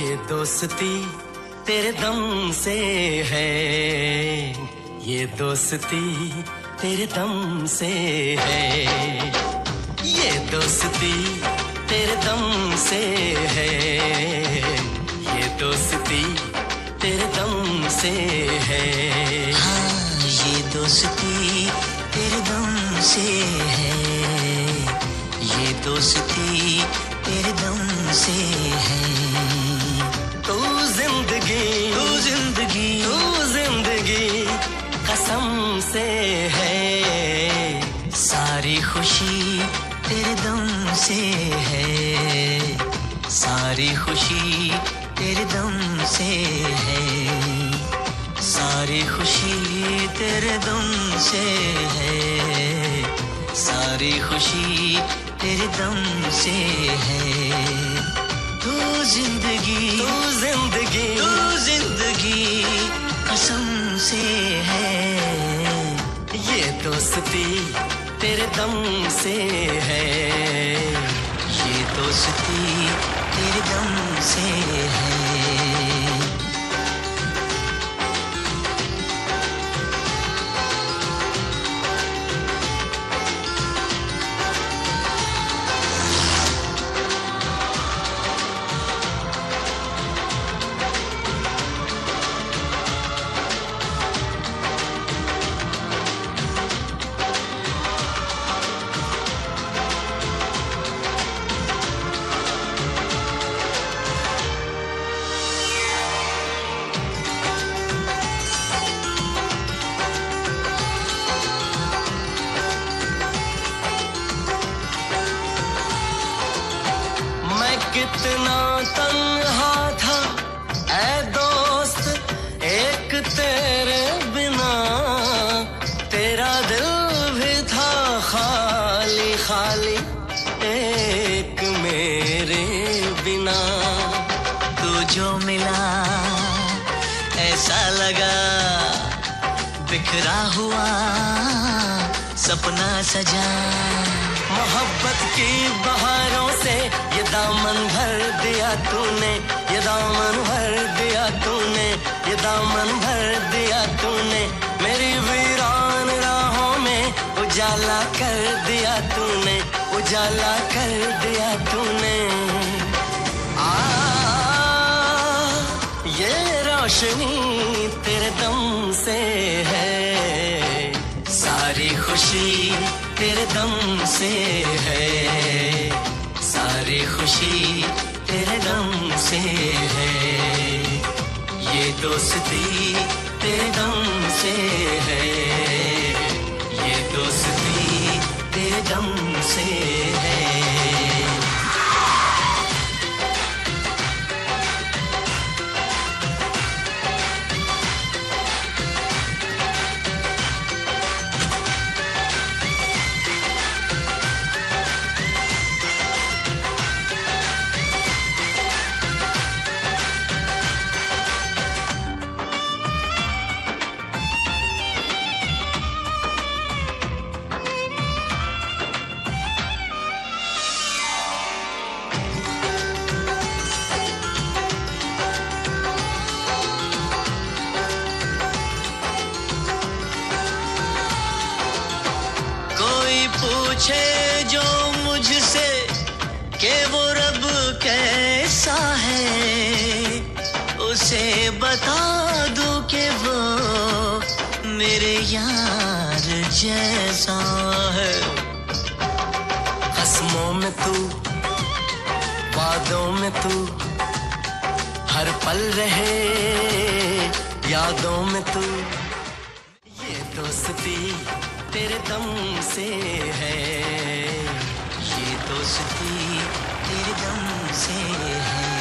ये दोस्ती तेरे दम से है, ये दोस्ती तेरे दम से है, ये दोस्ती तेरे दम से है, ये दोस्ती तेरे दम से है। हाँ, ये दोस्ती तेरे दम से है, ये दोस्ती तेरे दम से है। तू जिंदगी, तू जिंदगी, तू जिंदगी कसम से है, सारी खुशी तेरे दम से है, सारी खुशी तेरे दम से है, सारी खुशी तेरे दम से है, सारी खुशी तेरे दम से है। तू जिंदगी, तू जिंदगी, तू जिंदगी कसम से है, ये दोस्ती तेरे दम से है, ये दोस्ती तेरे दम से है। कितना तन्हा था ऐ दोस्त एक तेरे बिना, तेरा दिल भी था खाली खाली एक मेरे बिना। तू जो मिला ऐसा लगा बिखरा हुआ सपना सजा, मोहब्बत की बहारों से ये दामन भर दिया तूने, ये दामन भर दिया तूने, ये दामन भर दिया तूने, मेरी वीरान राहों में उजाला कर दिया तूने, उजाला कर दिया तूने। ये रोशनी तेरे दम से है, सारी खुशी तेरे दम से है, सारी खुशी तेरे दम से है, ये दोस्ती तेरे दम से है, ये दोस्ती तेरे दम से है। पूछे जो मुझसे कि वो रब कैसा है, उसे बता दूं कि वो मेरे यार जैसा है। कसमों में तू, वादों में तू, हर पल रहे यादों में तू, ये दोस्ती तेरे दम से है, ये दोस्ती तेरे दम से है।